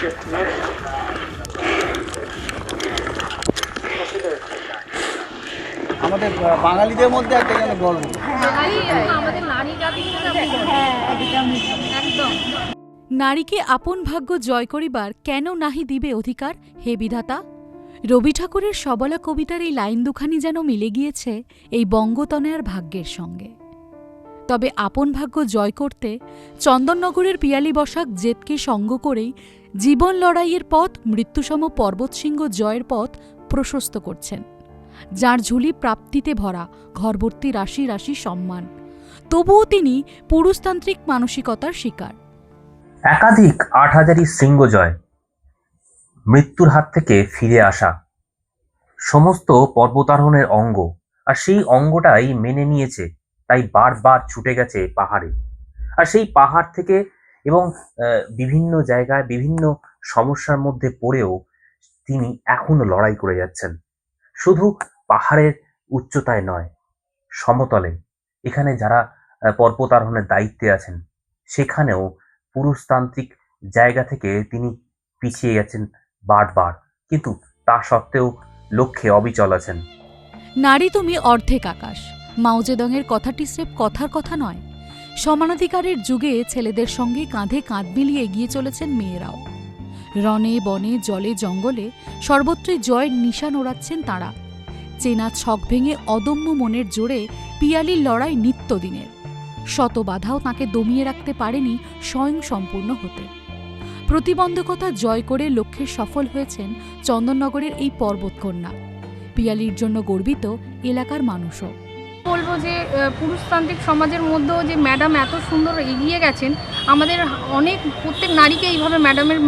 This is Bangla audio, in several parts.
আমাদের বাঙালিদের মধ্যে একটা যেন গর্ব। নারীকে আপন ভাগ্য জয় করিবার কেন নাহি দিবে অধিকার হে বিধাতা। রবি ঠাকুরের সবলা কবিতার এই লাইন দুখানি যেন মিলে গিয়েছে এই বঙ্গতনয়ার ভাগ্যের সঙ্গে। তবে আপন ভাগ্য জয় করতে চন্দননগরের পিয়ালি বসাক জেদকে সঙ্গ করেই জীবন লড়াইয়ের পথ, মৃত্যুসম পর্বতশৃঙ্গ জয়ের পথ প্রশস্ত করছেন, যার ঝুলি প্রাপ্তিতে ভরা, ঘরভর্তি রাশি রাশি সম্মান। তবুও তিনি পুরুষতান্ত্রিক মানসিকতার শিকার। একাধিক ৮,০০০ শৃঙ্গ জয়, মৃত্যুর হাত থেকে ফিরে আসা, সমস্ত পর্বতারোহণের অঙ্গ, আর সেই অঙ্গটাই মেনে নিয়েছে, তাই বারবার ছুটে গেছে পাহাড়ে। আর সেই পাহাড় থেকে এবং বিভিন্ন জায়গায় বিভিন্ন সমস্যার মধ্যে পড়েও তিনি এখনো লড়াই করে যাচ্ছেন। শুধু পাহাড়ের উচ্চতায় নয়, সমতলে এখানে যারা পর্বতারোহণের দায়িত্বে আছেন সেখানেও পুরুষতান্ত্রিক জায়গা থেকে তিনি পিছিয়ে গেছেন বারবার, কিন্তু তা সত্ত্বেও লক্ষ্যে অবিচল আছেন। নারী তুমি অর্ধেক আকাশ, মাওজেদংয়ের কথাটি স্রেফ কথার কথা নয়। সমানাধিকারের যুগে ছেলেদের সঙ্গে কাঁধে কাঁধ মিলিয়ে এগিয়ে চলেছেন মেয়েরাও। রণে বনে জলে জঙ্গলে সর্বত্রই জয়ের নিশান ওড়াচ্ছেন তাঁরা। চেনা ছক ভেঙে অদম্য মনের জোরে পিয়ালির লড়াই নিত্যদিনের। শত বাধাও তাঁকে দমিয়ে রাখতে পারেনি স্বয়ং সম্পূর্ণ হতে। প্রতিবন্ধকতা জয় করে লক্ষ্যে সফল হয়েছেন চন্দননগরের এই পর্বতকন্যা। পিয়ালির জন্য গর্বিত এলাকার মানুষও। বলবো যে পুরুষতান্ত্রিক সমাজের মধ্যেও যে ম্যাডাম এত সুন্দর এগিয়ে গেছেন, আমাদের অনেক প্রত্যেক নারীকে এইভাবে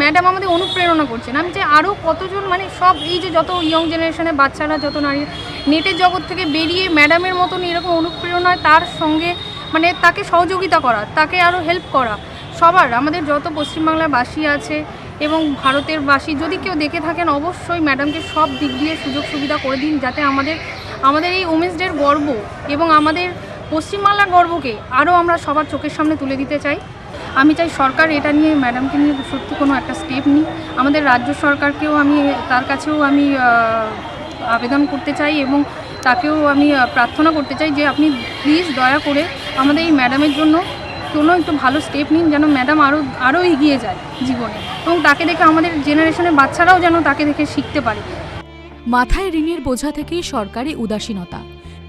ম্যাডাম আমাদের অনুপ্রেরণা করছেন। আমি চাই আরও কতজন, মানে সব এই যে যত ইয়ং জেনারেশনের বাচ্চারা, যত নারী নেটের জগৎ থেকে বেরিয়ে ম্যাডামের মতন এরকম অনুপ্রেরণায় তার সঙ্গে মানে তাকে সহযোগিতা করা, তাকে আরও হেল্প করা। সবার, আমাদের যত পশ্চিমবাংলার বাসী আছে এবং ভারতের বাসী যদি কেউ দেখে থাকেন, অবশ্যই ম্যাডামকে সব দিক দিয়ে সুযোগ সুবিধা করে দিন, যাতে আমাদের এই উমেন্স ডের গর্ব এবং আমাদের পশ্চিমবাংলার গর্বকে আরও আমরা সবার চোখের সামনে তুলে দিতে চাই। আমি চাই সরকার এটা নিয়ে, ম্যাডামকে নিয়ে সত্যি কোনো একটা স্টেপ নিই। আমাদের রাজ্য সরকারকেও তার কাছেও আমি আবেদন করতে চাই এবং তাকেও আমি প্রার্থনা করতে চাই যে আপনি প্লিজ দয়া করে আমাদের এই ম্যাডামের জন্য কোনো একটু ভালো স্টেপ নিন, যেন ম্যাডাম আরও এগিয়ে যায় জীবনে, এবং তাকে দেখে আমাদের জেনারেশনের বাচ্চারাও যেন তাকে দেখে শিখতে পারে। মাথায় ঋণের বোঝা থেকেই সরকারি উদাসীনতা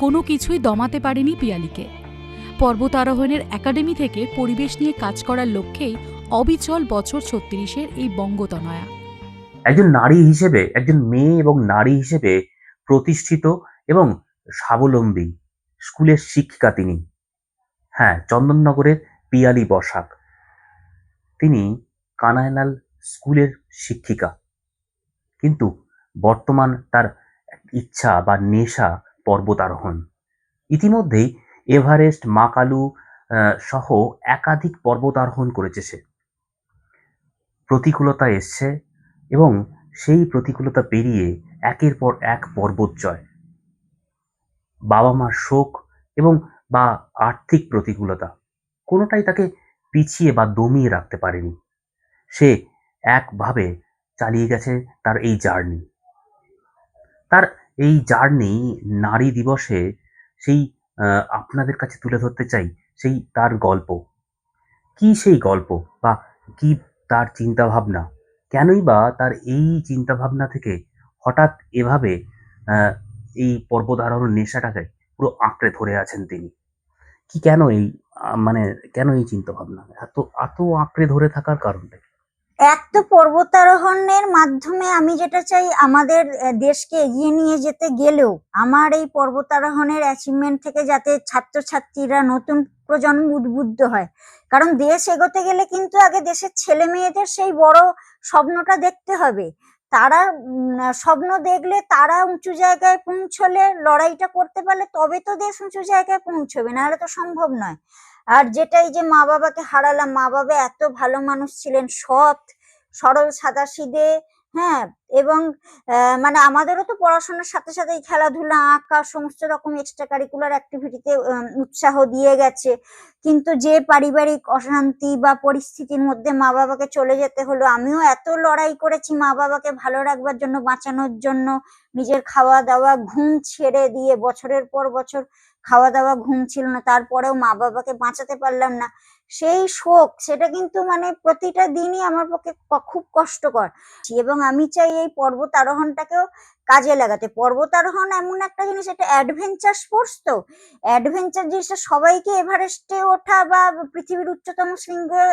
কোনো কিছুই দমাতে পারেনি পিয়ালিকে। পর্বতারোহণের একাডেমি থেকে পরিবেশ নিয়ে কাজ করার লক্ষ্যেই অবিচল বছর ৩৬-এর এই বঙ্গতনয়া। একজন নারী হিসেবে, একজন মেয়ে এবং নারী হিসেবে প্রতিষ্ঠিত এবং স্বাবলম্বী স্কুলের শিক্ষিকা তিনি। হ্যাঁ, চন্দননগরের পিয়ালি বসাক, তিনি কানাইলাল স্কুলের শিক্ষিকা, কিন্তু বর্তমান তার ইচ্ছা বা নেশা পর্বতারোহণ। ইতিমধ্যেই এভারেস্ট, মাকালু সহ একাধিক পর্বতারোহণ করেছে সে। প্রতিকূলতা এসছে এবং সেই প্রতিকূলতা পেরিয়ে একের পর এক পর্বত জয়। বাবা মার শোক এবং বা আর্থিক প্রতিকূলতা কোনোটাই তাকে পিছিয়ে বা দমিয়ে রাখতে পারেনি। সে একভাবে চালিয়ে গেছে তার এই জার্নি। তার এই জার্নি নারী দিবসে সেই আপনাদের কাছে তুলে ধরতে চাই সেই তার গল্প। কি সেই গল্প বা কি তার চিন্তাভাবনা, কেনই বা তার এই চিন্তাভাবনা থেকে হঠাৎ এভাবে এই পর্বতারোহণ নেশাটাকে পুরো আঁকড়ে ধরে আছেন তিনি। কি কেন এই কেন এই চিন্তাভাবনা এত এত আঁকড়ে ধরে থাকার কারণটা? এক তো পর্বতারোহণের মাধ্যমে আমি যেটা চাই, আমাদের দেশকে এগিয়ে নিয়ে যেতে গেলেও আমার এই পর্বতারোহণের অ্যাচিভমেন্ট থেকে যাতে ছাত্রছাত্রীরা, নতুন প্রজন্ম উদ্বুদ্ধ হয়। কারণ দেশ এগোতে গেলে কিন্তু আগে দেশের ছেলে মেয়েদের সেই বড় স্বপ্নটা দেখতে হবে। তারা স্বপ্ন দেখলে, তারা উঁচু জায়গায় পৌঁছলে, লড়াইটা করতে পারলে তবে তো দেশ উঁচু জায়গায় পৌঁছবে, নাহলে তো সম্ভব নয়। আর যেটাই যে মা বাবাকে হারালাম, মা বাবা এত ভালো মানুষ ছিলেন, সৎ সরল সাদাসিধে, হ্যাঁ, এবং মানে আমাদেরও তো পড়াশোনার সাথে সাথে এই খেলাধুলা, আঁকা সমস্ত রকম এক্সট্রা কারিকুলার অ্যাক্টিভিটিতে উৎসাহ দিয়ে গেছে। কিন্তু যে পারিবারিক অশান্তি বা পরিস্থিতির মধ্যে মা বাবাকে চলে যেতে হলো, আমিও এত লড়াই করেছি মা বাবাকে ভালো রাখবার জন্য, বাঁচানোর জন্য। নিজের খাওয়া দাওয়া, ঘুম ছেড়ে দিয়ে বছরের পর বছর খাওয়া দাওয়া, ঘুম ছিল না, তারপরেও মা বাবাকে বাঁচাতে পারলাম না। সেই শোক, সেটা কিন্তু মানে প্রতিটা দিনই আমার পক্ষে খুব কষ্টকর। এবং আমি চাই এই পর্বত আরোহণটাকেও কাজে লাগাতে। পর্বত আরোহণ এমন একটা জিনিস, এটা অ্যাডভেঞ্চার স্পোর্টস, তো অ্যাডভেঞ্চার জিনিসটা সবাইকে এভারেস্টে ওঠা বা পৃথিবীর উচ্চতম শৃঙ্গে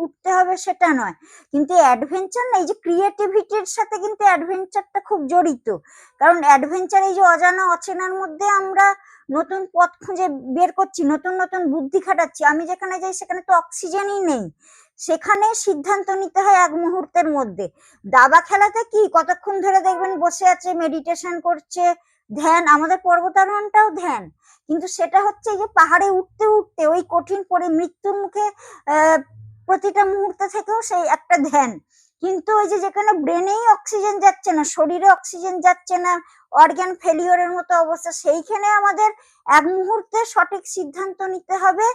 উঠতে হবে সেটা নয়, কিন্তু অ্যাডভেঞ্চার না, এই যে ক্রিয়েটিভিটির সাথে কিন্তু অ্যাডভেঞ্চারটা খুব জড়িত। কারণ অ্যাডভেঞ্চার এই যে অজানা অচেনার মধ্যে আমরা নতুন পথ খুঁজে বের করছি, নতুন নতুন বুদ্ধি খাটাচ্ছি। আমি যেখানে যাই সেখানে তো অক্সিজেনই নেই, সেখানে সিদ্ধান্ত নিতে হয় এক মুহূর্তের মধ্যে। দাবা খেলাতে কি কতক্ষণ ধরে দেখবেন বসে আছে, মেডিটেশন করছে, ধ্যান। আমাদের পর্বতারোহণটাও ধ্যান, কিন্তু সেটা হচ্ছে যে পাহাড়ে উঠতে উঠতে ওই কঠিন মৃত্যুর মুখে প্রতিটা মুহূর্তে থেকেও সেই একটা ধ্যান। কিন্তু ওই যে যেখানে ব্রেনেই অক্সিজেন যাচ্ছে না, শরীরে অক্সিজেন যাচ্ছে না, অর্গান ফেলিওরের মতো অবস্থা, সেইখানে আমাদের এক মুহূর্তে সঠিক সিদ্ধান্ত নিতে হবে।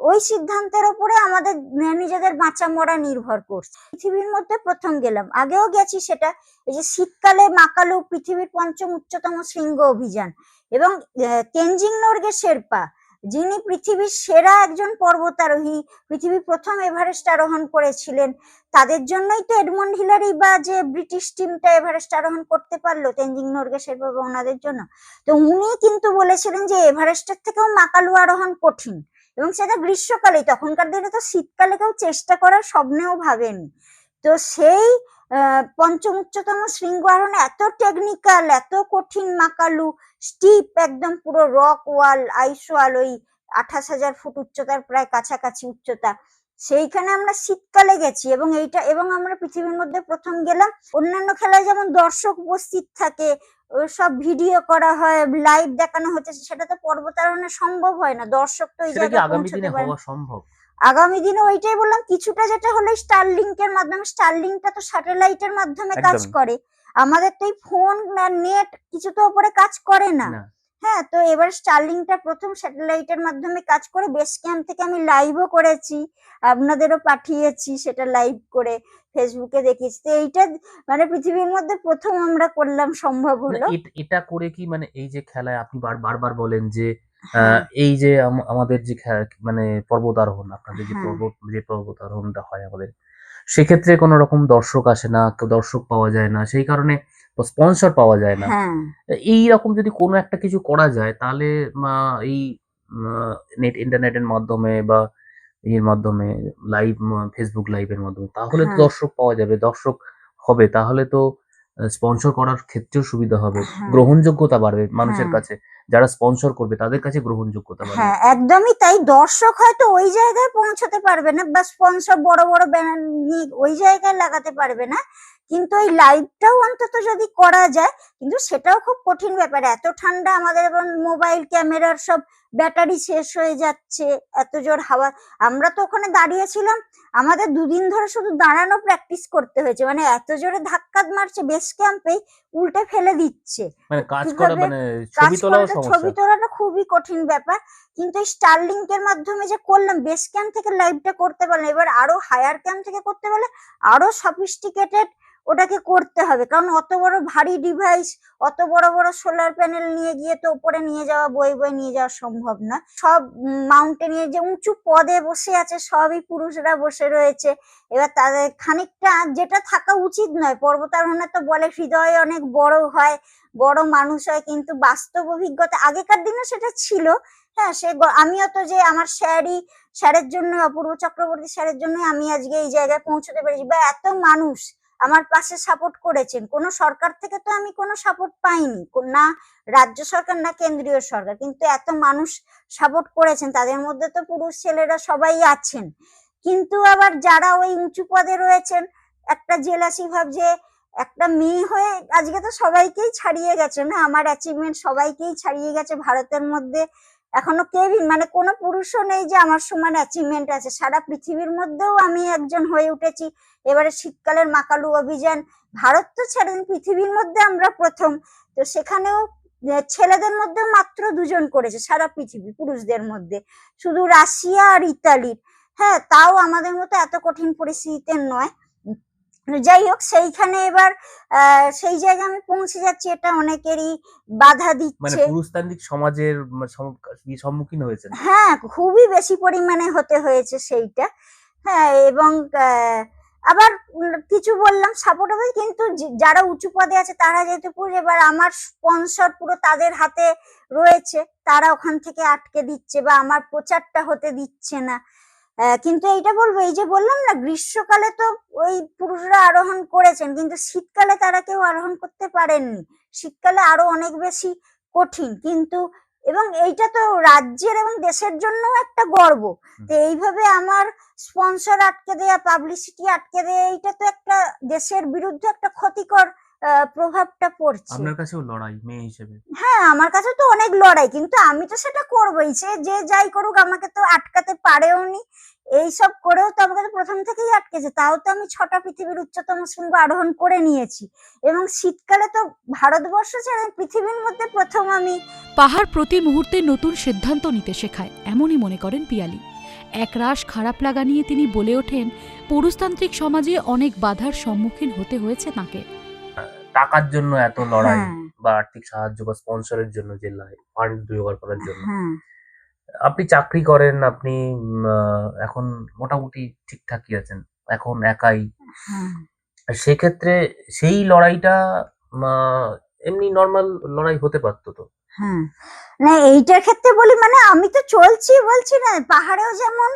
ওই সিদ্ধান্তের উপরে আমাদের নিজেদের বাঁচা মরা নির্ভর করছে। পৃথিবীর মধ্যে প্রথম গেলাম, আগেও গেছি, সেটা এই যে শীতকালে মাকালু পৃথিবীর ৫ম উচ্চতম শৃঙ্গ অভিযান। এবং তেনজিং নোরগে শেরপা, যিনি পৃথিবীর সেরা একজন পর্বতারোহী, পৃথিবীর প্রথম এভারেস্ট আরোহণ করেছিলেন, তাদের জন্যই তো এডমন্ড হিলারি বা যে ব্রিটিশ টিমটা এভারেস্ট আরোহণ করতে পারলো, তেনজিং নোরগে শেরপা বা ওনাদের জন্য। তো উনি কিন্তু বলেছিলেন যে এভারেস্টের থেকেও মাকালু আরোহণ কঠিন, এবং সেটা গ্রীষ্মকালে। তখনকার দিনে তো শীতকালে কেউ চেষ্টা করার স্বপ্নেও ভাবেনি। তো সেই ৫ম উচ্চতম শৃঙ্গ আরোহণ এত টেকনিক্যাল, এত কঠিন, মাকালু স্টিপ, একদম পুরো রক ওয়াল, আইস ওয়াল, ওই ২৮,০০০ ফুট উচ্চতার প্রায় কাছাকাছি উচ্চতা। সেইখানে আমরা শীতকালে গেছি, এবং আমরা পৃথিবীর মধ্যে প্রথম গেলাম। অন্যান্য খেলায় যেমন দর্শক উপস্থিত থাকে, সব ভিডিও করা হয়, লাইভ দেখানো হচ্ছে, সেটা তো পর্বতারোহণে সম্ভব হয় না, দর্শক তো এই সেটা কি জায়গায় আগামী পৌঁছতে দিনে পারে হওয়া না। সম্ভব? আগামী দিনে ওইটাই বললাম, কিছুটা যেটা হলো স্টারলিংকের মাধ্যমে। স্টারলিংকটা তো স্যাটেলাইটের মাধ্যমে কাজ একদমই করে, আমাদের তো এই ফোন না নেট কিছু তো ওপরে কাজ করে না। না। হ্যাঁ, তো এবার স্টারলিংকটা প্রথম স্যাটেলাইটের মাধ্যমে কাজ করে। বেস ক্যাম্প থেকে আমি লাইভও করেছি, আপনাদেরও পাঠিয়েছি, সেটা লাইভ করে ফেসবুকে দেখিয়েছি। তো এইটা মানে পৃথিবীর মধ্যে প্রথম আমরা করলাম, সম্ভব না, হলো। এটা করে কি মানে এই যে খেলায় আপনি বারবার বলেন যে হ্যাঁ, এই যে আমাদের যে মানে পর্বত আরোহণ, আপনাদের যে হ্যাঁ, পর্বত আরোহণটা হয় আমাদের, সেক্ষেত্রে কোনো রকম দর্শক আসে না, কেউ দর্শক পাওয়া যায় না, সেই কারণে স্পন্সর পাওয়া যায় না। হ্যাঁ, এই রকম যদি কোনো একটা কিছু করা যায় তাহলে এই ইন্টারনেটের মাধ্যমে বা এর মাধ্যমে লাইভ, ফেসবুক লাইভের মাধ্যমে, তাহলে তো হ্যাঁ, দর্শক পাওয়া যাবে, দর্শক হবে, তাহলে তো স্পন্সর করার ক্ষেত্রেও সুবিধা হবে, হ্যাঁ, গ্রহণযোগ্যতা বাড়বে মানুষের হ্যাঁ, কাছে, যারা স্পন্সর করবে তাদের কাছে গ্রহণযোগ্যতা বাড়বে। হ্যাঁ, একদমই তাই। দর্শক হয়তো ওই জায়গায় পৌঁছতে পারবে না, বা স্পন্সর বড় বড় ব্যানার নিয়ে ওই জায়গায় লাগাতে পারবে না, কিন্তু ওই লাইভটাও অন্তত যদি করা যায়। কিন্তু সেটাও খুব কঠিন ব্যাপার, এত ঠান্ডা, আমাদের এখন মোবাইল ক্যামেরার সব ব্যাটারি শেষ হয়ে যাচ্ছে, এত জোর হাওয়া। আমরা তো ওখানে দাঁড়িয়েছিলাম, আমাদের ২ দিন ধরে শুধু দাঁড়ানো প্র্যাকটিস করতে হয়েছে, মানে এত জোরে ধাক্কা মারছে, বেস ক্যাম্পে উল্টে ফেলে দিচ্ছে। মানে কাজ করা, কিভাবে মানে কাজ ছবি তোলাও করাটা, সমস্যা। ছবি তোলাটা খুবই কঠিন ব্যাপার। কিন্তু এই স্টারলিংকের মাধ্যমে যে করলাম, বেস ক্যাম্প থেকে লাইভটা করতে পারলাম, এবার আরো হায়ার ক্যাম্প থেকে করতে পারলে আরো সফিস্টিকেটেড ওটাকে করতে হবে। কারণ অত বড় ভারী ডিভাইস, অত বড় বড় সোলার প্যানেল নিয়ে গিয়ে তো উপরে নিয়ে যাওয়া, বয়ে বয়ে নিয়ে যাওয়া সম্ভব না। সব মাউন্টেনের যে উঁচু পদে বসে আছে, সবই পুরুষরা বসে রয়েছে। এবার তাদের খানিকটা, যেটা থাকা উচিত নয়, পর্বতারোহণে তো বলে হৃদয় অনেক বড় হয়, বড় মানুষ হয়, কিন্তু বাস্তব অভিজ্ঞতা আগেকার দিনে সেটা ছিল। হ্যাঁ, আমিও তো যে আমার স্যারের জন্য, অপূর্ব চক্রবর্তী স্যারের জন্য আমি আজকে এই জায়গায় পৌঁছতে পেরেছি, বা এত মানুষ আমার পাশে সাপোর্ট করেছেন। কোনো সরকার থেকে তো আমি কোনো সাপোর্ট পাইনি, না রাজ্য সরকার না কেন্দ্রীয় সরকার, কিন্তু এত মানুষ সাপোর্ট করেছেন, তাদের মধ্যে তো পুরুষ ছেলেরা সবাই আছেন। কিন্তু আবার যারা ওই উঁচু পদে রয়েছেন, একটা জেলাসি ভাব, যে একটা মেয়ে হয়ে আজকে তো সবাইকেই ছাড়িয়ে গেছে না, আমার অ্যাচিভমেন্ট সবাইকেই ছাড়িয়ে গেছে ভারতের মধ্যে। এখনো কেউই মানে কোনো পুরুষও নেই যে আমার সমান অ্যাচিভমেন্ট আছে। সারা পৃথিবীর মধ্যেও আমি একজন হয়ে উঠেছি। এবারে শীতকালের মাকালু অভিযান, ভারত তো ছেড়ে দিন, পৃথিবীর মধ্যে আমরা প্রথম। তো সেখানেও ছেলেদের মধ্যে মাত্র 2 জন করেছে সারা পৃথিবী পুরুষদের মধ্যে, শুধু রাশিয়া আর ইতালির। হ্যাঁ, তাও আমাদের মতো এত কঠিন পরিস্থিতিতে নয়। যাই হোক, সেইখানে এবার সেই জায়গায় আমি পৌঁছে যাচ্ছি, এটা অনেকেরই বাধা মানে দিচ্ছে। পুরুষতান্ত্রিক সমাজের সম্মুখীন হয়েছেন? হ্যাঁ, খুবই বেশি পরিমাণে হতে হয়েছে সেইটা। হ্যাঁ, এবং আবার কিছু বললাম সাপোর্টেবল, কিন্তু যারা উঁচু পদে আছে তারা যেহেতু পুরুষ, এবার আমার স্পন্সর পুরো তাদের হাতে রয়েছে, তারা ওখান থেকে আটকে দিচ্ছে বা আমার প্রচারটা হতে দিচ্ছে না। কিন্তু এইটা বলবো, এই যে বললাম না গ্রীষ্মকালে তো ওই পুরুষরা আরোহণ করেছেন, কিন্তু শীতকালে তারা কেউ আরোহণ করতে পারেননি। শীতকালে আরো অনেক বেশি কঠিন, কিন্তু এবং এইটা তো রাজ্যের এবং দেশের জন্য একটা গর্ব। তো এইভাবে আমার স্পন্সর আটকে দেয়া, পাবলিসিটি আটকে দেয়া, এইটা তো একটা দেশের বিরুদ্ধে একটা ক্ষতিকর প্রভাবটা পড়ছে। আপনার কাছেও লড়াই মেয়ে হিসেবে? হ্যাঁ, আমার কাছে তো অনেক লড়াই, কিন্তু আমি তো সেটা করবোই। সে যে যাই করুক আমাকে তো আটকাতে পারেও নি। এইসব করেও তো আমাকে তো প্রথম থেকেই আটকেছে। তাও তো আমি 6টা পৃথিবীর উচ্চতম শৃঙ্গ আরোহণ করে নিয়েছি, এবং শীতকালে তো ভারতবর্ষ ছেড়ে পৃথিবীর মধ্যে প্রথম আমি। পাহাড় প্রতি মুহূর্তে নতুন সিদ্ধান্ত নিতে শেখায়, এমনই মনে করেন পিয়ালি। একরাশ খারাপ লাগা নিয়ে তিনি বলে ওঠেন, পুরুষতান্ত্রিক সমাজে অনেক বাধার সম্মুখীন হতে হয়েছে তাঁকে। টাকার জন্য এত লড়াই হ্যাঁ, বা আর্থিক সাহায্য বা স্পন্সরের জন্য যে ফান্ড জোগাড় করার জন্য। হ্যাঁ, আপনি চাকরি করেন, আপনি এখন মোটামুটি ঠিকঠাকই আছেন, এখন একাই। হ্যাঁ, সেক্ষেত্রে সেই লড়াইটা আহ, এমনি নর্মাল লড়াই হতে পারতো তো। হ্যাঁ। না, এইটার ক্ষেত্রে বলি, মানে আমি তো চলছি বলছি না, পাহাড়েও যেমন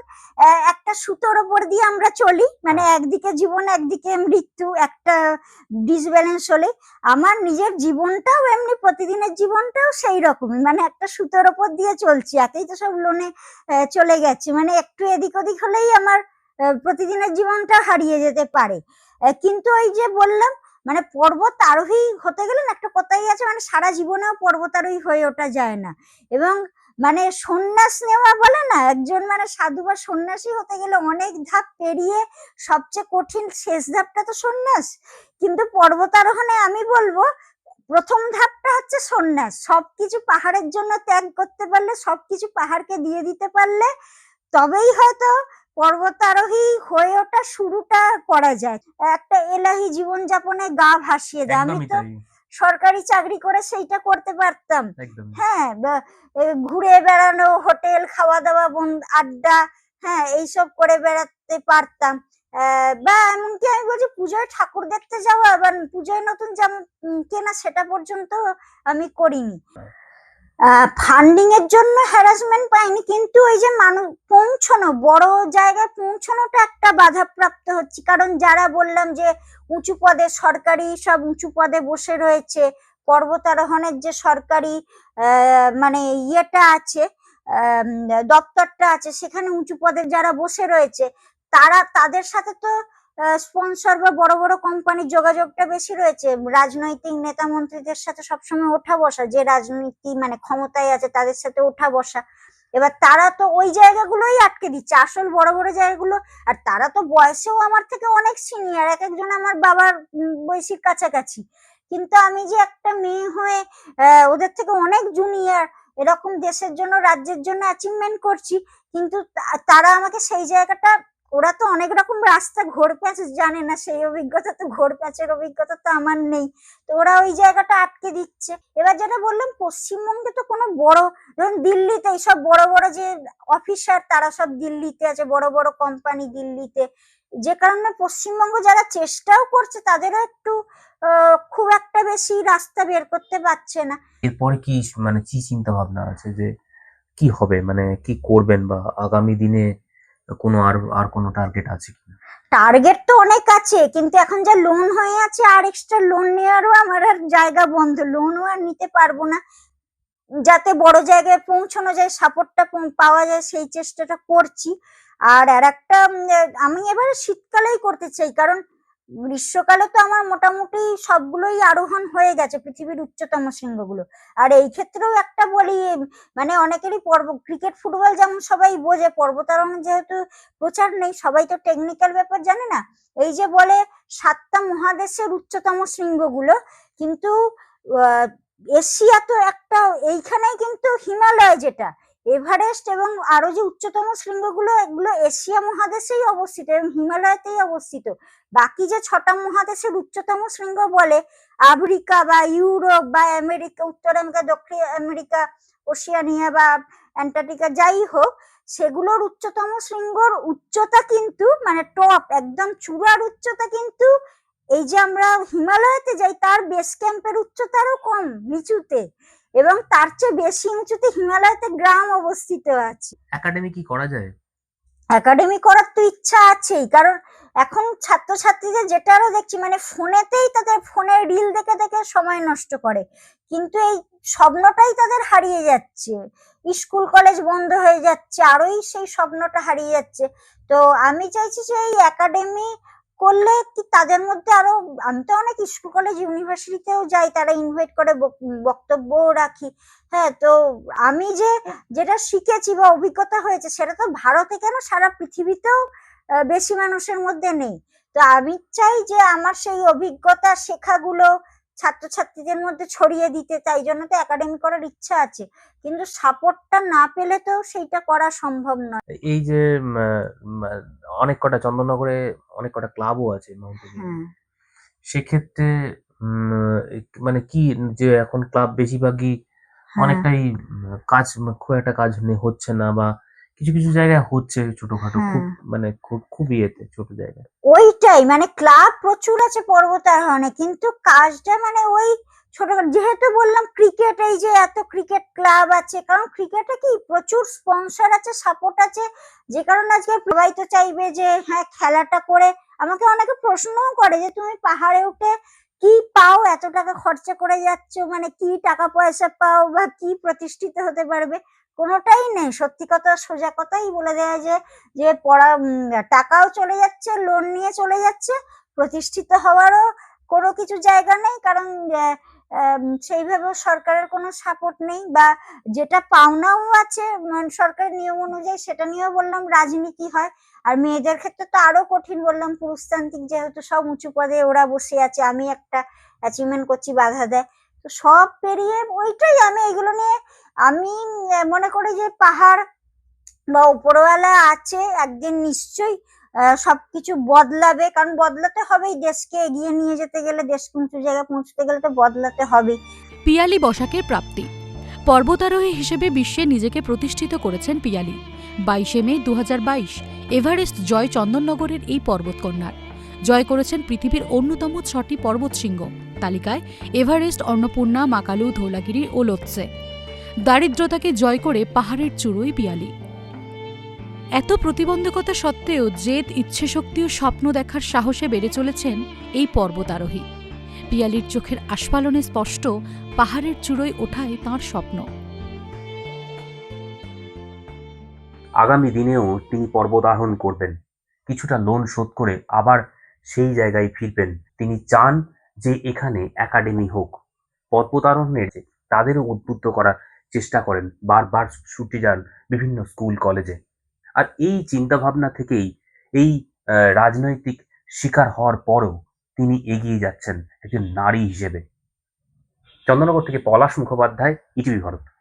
একটা সুতোর ওপর দিয়ে আমরা চলি, মানে একদিকে জীবন একদিকে মৃত্যু, একটা ডিসব্যালেন্স হলে আমার নিজের জীবনটাও এমনি, প্রতিদিনের জীবনটাও সেই রকমই, মানে একটা সুতোর ওপর দিয়ে চলছি। একেই তো সব লোনে চলে গেছে, মানে একটু এদিক ওদিক হলেই আমার প্রতিদিনের জীবনটা হারিয়ে যেতে পারে। কিন্তু ওই যে বললাম, মানে পর্বত আরোহী হতে গেলে না একটা কথাই আছে, মানে সারা জীবনেও পর্বত আরোহী হয়ে ওঠা যায় না। এবং মানে সন্ন্যাস নেওয়া বলে না, একজন মানে সাধু বা সন্ন্যাসী হতে গেলে অনেক ধাপ পেরিয়ে সবচেয়ে কঠিন শেষ ধাপটা তো সন্ন্যাস। কিন্তু পর্বতারোহণে আমি বলবো প্রথম ধাপটা হচ্ছে সন্ন্যাস। সবকিছু পাহাড়ের জন্য ত্যাগ করতে পারলে, সবকিছু পাহাড়কে দিয়ে দিতে পারলে তবেই হয়তো পর্বতারোহী হয়ে ওঠা শুরুটা করা যায়। একটা এলাহি জীবনযাপনে গা ভাসিয়ে দেয়। আমি একদমই তো তাই, সরকারি চাকরি করে সেইটা করতে পারতাম। একদম। হ্যাঁ, ঘুরে বেড়ানো, হোটেল খাওয়া দাওয়া, আড্ডা, হ্যাঁ এইসব করে বেড়াতে পারতাম। বা এমনকি আমি বলছি পুজোয় ঠাকুর দেখতে যাওয়া বা পুজোয় নতুন জামা কেনা, সেটা পর্যন্ত আমি করিনি। ফান্ডিং এর জন্য হ্যারাসমেন্ট পাইনি, কিন্তু ওই যে মানুষ পৌঁছানো, বড় জায়গায় পৌঁছানোটা একটা বাধাপ্রাপ্ত হচ্ছে। কারণ যারা বললাম যে উঁচু পদে, সরকারি সব উঁচু পদে বসে রয়েছে, পর্বতারোহণের যে সরকারি মানে ইয়েটা আছে, দপ্তরটা আছে, সেখানে উঁচু পদে যারা বসে রয়েছে, তাদের সাথে তো স্পন্সর বা বড় বড় কোম্পানির যোগাযোগটা বেশি রয়েছে। রাজনৈতিক নেতা মন্ত্রীদের সাথে সবসময় ওঠা বসা, যে রাজনীতি মানে ক্ষমতায় আছে তাদের সাথে ওঠা বসা। এবার তারা তো ওই জায়গাগুলোই আটকে দিচ্ছে, আসল বড় বড় জায়গাগুলো। আর তারা তো বয়সেও আমার থেকে অনেক সিনিয়র, এক একজন আমার বাবার বয়সীর কাছাকাছি। কিন্তু আমি যে একটা মেয়ে হয়ে ওদের থেকে অনেক জুনিয়র, এরকম দেশের জন্য রাজ্যের জন্য অ্যাচিভমেন্ট করছি, কিন্তু তারা আমাকে সেই জায়গাটা, ওরা তো অনেক রকম রাস্তা ঘোর প্যাচ জানে না, সেই অভিজ্ঞতা তো, ঘোর প্যাচের অভিজ্ঞতা তো আমার নেই। তো ওরা ওই জায়গাটা আটকে দিচ্ছে। এবার যেটা বললাম, পশ্চিমবঙ্গে তো কোনো বড়, ধরুন দিল্লিতে এইসব বড় বড় যে অফিসার, তারা সব দিল্লিতে আছে, বড় বড় কোম্পানি দিল্লিতে, যে কারণে পশ্চিমবঙ্গ যারা চেষ্টাও করছে তাদেরও একটু খুব একটা বেশি রাস্তা বের করতে পারছে না। এরপরে কি মানে কি চিন্তা ভাবনা আছে, যে কি হবে, মানে কি করবেন, বা আগামী দিনে কোনো আর কোনো টার্গেট আছে কিনা? টার্গেট তো অনেক আছে, কিন্তু এখন যা লোন হয়ে আছে, আর এক্সট্রা লোন নেওয়ারও আমার আর জায়গা বন্ধ, লোনও আর নিতে পারবো না। যাতে বড় জায়গায় পৌঁছানো যায়, সাপোর্টটা পাওয়া যায়, সেই চেষ্টাটা করছি। আর একটা আমি এবারে শীতকালেই করতে চাই, কারণ গ্রীষ্মকালে তো আমার মোটামুটি সবগুলোই আরোহণ হয়ে গেছে, পৃথিবীর উচ্চতম শৃঙ্গগুলো। আর এই ক্ষেত্রেও একটা বলি, মানে অনেকেরই ক্রিকেট ফুটবল যেমন সবাই বোঝে, পর্বতারোহণ যেহেতু প্রচার নেই, সবাই তো টেকনিক্যাল ব্যাপার জানে না। এই যে বলে 7টা মহাদেশের উচ্চতম শৃঙ্গগুলো, কিন্তু এশিয়া তো একটা, এইখানেই কিন্তু হিমালয় যেটা এভারেস্ট এবং আরো যে উচ্চতম শৃঙ্গগুলো, এগুলো এশিয়া মহাদেশেই অবস্থিত এবং হিমালয়তেই অবস্থিত। বাকি যে 6টা মহাদেশের উচ্চতম শৃঙ্গ বলে, আফ্রিকা বা ইউরোপ বা আমেরিকা, উত্তর আমেরিকা, দক্ষিণ আমেরিকা, ওশিয়ানিয়া বা অ্যান্টার্কটিকা, যাই হোক, সেগুলোর উচ্চতম শৃঙ্গর উচ্চতা কিন্তু, মানে টপ একদম চূড়ার উচ্চতা কিন্তু এই যে আমরা হিমালয়তে যাই তার বেস ক্যাম্পের উচ্চতারও কম নিচুতে, এবং তার চেয়ে বেশি উঁচুতে হিমালয়তে গ্রাম অবস্থিত আছে। একাডেমি কি করা যায়? একাডেমি করার তো ইচ্ছা আছেই, কারণ এখন ছাত্রছাত্রীদের যেটা আরো দেখছি, মানে ফোনেতেই তাদের, ফোনের রিল দেখে দেখে সময় নষ্ট করে, কিন্তু এই স্বপ্নটাই তাদের হারিয়ে যাচ্ছে। স্কুল কলেজ বন্ধ হয়ে যাচ্ছে, আরোই সেই স্বপ্নটা হারিয়ে যাচ্ছে। তো আমি চাইছি যে এই একাডেমি করলে কি তাদের মধ্যে আরো, আমি তো অনেক স্কুল কলেজ ইউনিভার্সিটিতেও যাই, তারা ইনভাইট করে, বক্তব্যও রাখি। হ্যাঁ, তো আমি যেটা শিখেছি বা অভিজ্ঞতা হয়েছে, সেটা তো ভারতে কেন, সারা পৃথিবীতেও বেশি মানুষের মধ্যে নেই। তো আমি চাই যে আমার সেই অভিজ্ঞতা শেখাগুলো ছাত্রছাত্রীদের মধ্যে ছড়িয়ে দিতে, তাই জন্য তো একাডেমি করার ইচ্ছা আছে, কিন্তু সাপোর্টটা না পেলে তো সেইটা করা সম্ভব নয়। এই যে অনেক কটা চন্দননগরে অনেক কটা ক্লাবও আছে মাউন্টেনিয়ারিং, হ্যাঁ, সেক্ষেত্রে মানে কি, যে এখন ক্লাব বেশিরভাগই হ্যাঁ, অনেকটাই কাজ, খুব একটা কাজ হচ্ছে না, বা কিছু কিছু জায়গায় হচ্ছে ছোটখাটো, খুব হ্যাঁ, মানে খুব ইয়েতে ছোট জায়গায়। ওইটাই, মানে ক্লাব প্রচুর আছে পর্বতারোহণে, কিন্তু কাজটা মানে ওই ছোট, যেহেতু বললাম ক্রিকেট, এই যে এত ক্রিকেট ক্লাব আছে, কারণ ক্রিকেটে কি প্রচুর স্পন্সর আছে, সাপোর্ট আছে, যে কারণে আজকে সবাই তো চাইবে যে হ্যাঁ খেলাটা করে। আমাকে অনেকে প্রশ্নও করে যে তুমি পাহাড়ে উঠে কি পাও, এত টাকা খরচা করে যাচ্ছ, মানে কি টাকা পয়সা পাও বা কি প্রতিষ্ঠিত হতে পারবে? কোনোটাই নেই, সত্যি কথা, সোজা কথাই বলে দেয় যে পড়া, টাকাও চলে যাচ্ছে, লোন নিয়ে চলে যাচ্ছে, প্রতিষ্ঠিত হওয়ারও কোনো কিছু জায়গা নেই, কারণ সেইভাবে সরকারের কোনো সাপোর্ট নেই, বা যেটা পাওনাও আছে সরকারের নিয়ম অনুযায়ী, সেটা নিয়েও বললাম রাজনীতি হয়। আর মেয়েদের ক্ষেত্রে তো আরো কঠিন, বললাম পুরুষতান্ত্রিক, যেহেতু সব উঁচু পদে ওরা বসে আছে, আমি একটা অ্যাচিভমেন্ট করছি, বাধা দেয়। তো সব পেরিয়ে ওইটাই, আমি এগুলো নিয়ে আমি মনে করি যে পাহাড় বা উপরওয়ালা আছে, একদিন নিশ্চয়ই সবকিছু বদলাবে, কারণ বদলাতে হবেই, দেশকে এগিয়ে নিয়ে যেতে গেলে, দেশকে উঁচু জায়গায় পৌঁছতে গেলে তো বদলাতে হবেই। পিয়ালি বসাকের প্রাপ্তি। পর্বতারোহী হিসেবে বিশ্বে নিজেকে প্রতিষ্ঠিত করেছেন পিয়ালি। 22শে মে 2022 এভারেস্ট জয় চন্দননগরের এই পর্বতকন্যার। জয় করেছেন পৃথিবীর অন্যতম 6টি পর্বতশৃঙ্গ তালিকায় এভারেস্ট, অন্নপূর্ণা, মাকালু, ধৌলাগিরি ও লোৎসে। দারিদ্রতাকে জয় করে পাহাড়ের চূড়োয় পিয়ালি। এত প্রতিবন্ধকতা সত্ত্বেও জেদ, ইচ্ছেশক্তি ও স্বপ্ন দেখার সাহসে বেড়ে চলেছেন এই পর্বতারোহী। পিয়ালির চোখের আস্ফালনে স্পষ্ট পাহাড়ের চূড়োয় ওঠাই তাঁর স্বপ্ন। আগামী দিনেও তিনি পর্বতারোহণ করবেন, কিছুটা লোন শোধ করে আবার সেই জায়গায় ফিরবেন। তিনি চান যে এখানে একাডেমি হোক, পর্বতারোহণের যে তাদেরও উদ্বুদ্ধ করার চেষ্টা করেন, বারবার ছুটে যান বিভিন্ন স্কুল কলেজে। আর এই চিন্তাভাবনা থেকেই এই রাজনৈতিক শিকার হওয়ার পরও তিনি এগিয়ে যাচ্ছেন একজন নারী হিসেবে। চন্দননগর থেকে পলাশ মুখোপাধ্যায়, ইটিভি ভারত।